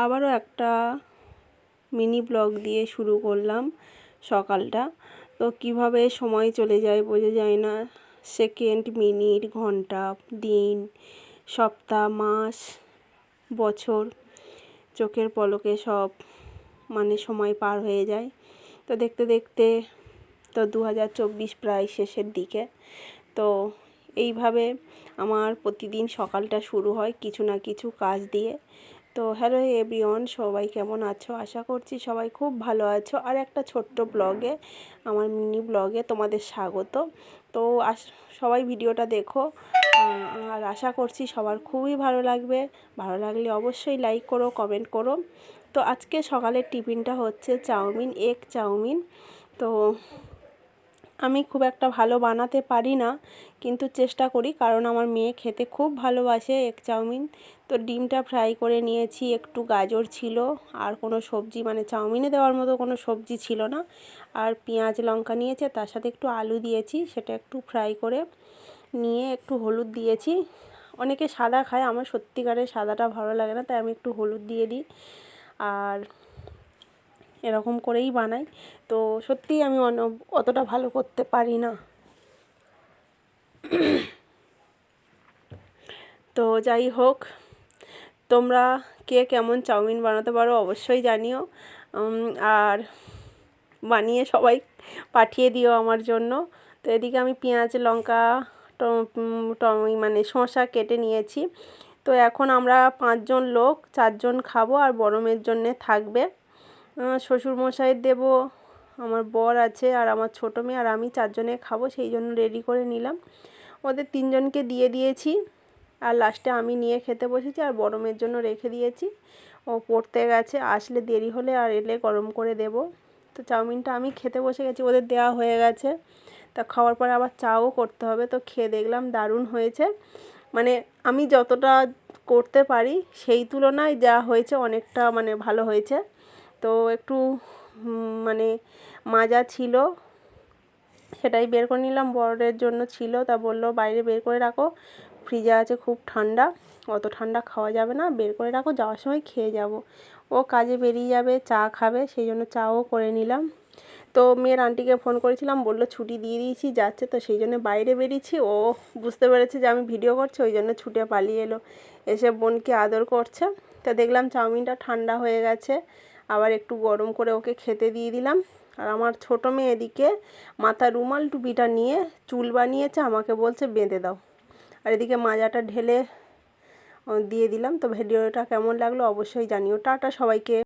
আবারও একটা mini blog দিয়ে শুরু করলাম সকালটা। তো কিভাবে সময় চলে যায় বোঝা যায় না। সেকেন্ড, মিনিট, ঘন্টা, দিন, সপ্তাহ, মাস, বছর চোখের পলকে সব সময় পার হয়ে যায়। তো দেখতে দেখতে তো 2024 প্রায় শেষের দিকে। তো এইভাবে আমার প্রতিদিন সকালটা শুরু হয় কিছু না কিছু কাজ দিয়ে। তো হ্যালো এভরিওয়ান, সবাই কেমন আছো? আশা করছি সবাই খুব ভালো আছো। আর একটা ছোট্ট ব্লগে, আমার মিনি ব্লগে তোমাদের স্বাগত। তো সবাই ভিডিওটা দেখো, আর আশা করছি সবার খুবই ভালো লাগবে। ভালো লাগলে অবশ্যই লাইক করো, কমেন্ট করো। তো আজকে সকালের টিফিনটা হচ্ছে চাউমিন, এগ চাউমিন। তো আমি খুব একটা ভালো বানাতে পারি না, কিন্তু চেষ্টা করি, কারণ আমার মেয়ে খেতে খুব ভালোবাসে এগ চাউমিন। তো ডিমটা ফ্রাই করে নিয়েছি, একটু গাজর ছিল, আর কোনো সবজি চাউমিনে দেওয়ার মতো কোনো সবজি ছিল না। আর পেঁয়াজ লঙ্কা নিয়েছে, তার সাথে একটু আলু দিয়েছি, সেটা একটু ফ্রাই করে নিয়ে একটু হলুদ দিয়েছি। অনেকে সাদা খায়, আমার সত্যিকারের সাদাটা ভালো লাগে না, তাই আমি একটু হলুদ দিয়ে দিই। আর এরকম করেই বানাই। তো সত্যিই আমি অতটা ভালো করতে পারি না। তো যাই হোক, তোমরা কে কেমন চাউমিন বানাতে পারো অবশ্যই জানিও, আর বানিয়ে সবাই পাঠিয়ে দিও আমার জন্য। তো এদিকে আমি পেঁয়াজ লঙ্কা শসা কেটে নিয়েছি। তো এখন আমরা 5 জন লোক, 4 জন খাবো, আর বড় মেয়ের জন্যে থাকবে। শ্বশুরমশাই দেব, আমার বর আছে, আর আমার ছোটো মেয়ে আর আমি 4 জনে খাবো, সেই জন্য রেডি করে নিলাম। ওদের 3 জনকে দিয়ে দিয়েছি, আর লাস্টে আমি নিয়ে খেতে বসেছি, আর বড় মেয়ের জন্য রেখে দিয়েছি। ও পড়তে গেছে, আসলে দেরি হলে আর এলে গরম করে দেব। তো চাউমিনটা আমি খেতে বসে গেছি, ওদের দেওয়া হয়ে গেছে। তা খাওয়ার পরে আবার চাও করতে হবে। তো খেয়ে দেখলাম দারুণ হয়েছে। আমি যতটা করতে পারি সেই তুলনায় যা হয়েছে অনেকটা ভালো হয়েছে। তো একটু মাজা ছিল, সেটাই বের করে নিলাম, বড়ের জন্য ছিল, তা বললো বাইরে বের করে রাখো, ফ্রিজে আছে, খুব ঠান্ডা, অত ঠান্ডা খাওয়া যাবে না, বের করে রাখো, যাওয়ার সময় খেয়ে যাব। ও কাজে বেরিয়ে যাবে, চা খাবে, সেই জন্য চাও করে নিলাম। তো মেয়ের আন্টিকে ফোন করেছিলাম, বললো ছুটি দিয়ে দিয়েছি, যাচ্ছে, তো সেই জন্য বাইরে বেরিয়েছি। ও বুঝতে পেরেছে যে আমি ভিডিও করছি, ওই জন্য ছুটে পালিয়ে এলো, এসে বোনকে আদর করছে। তো দেখলাম চাউমিনটা ঠান্ডা হয়ে গেছে, আবার একটু গরম করে ওকে খেতে দিয়ে দিলাম। আর আমার ছোটো মেয়ে এদিকে মাথার রুমাল টুপিটা নিয়ে চুল বানিয়েছে, আমাকে বলছে বেঁধে দাও। আর এদিকে মাজাটা ঢেলে দিয়ে দিলাম। তো ভিডিওটা কেমন লাগলো অবশ্যই জানিও। টাটা সবাইকে।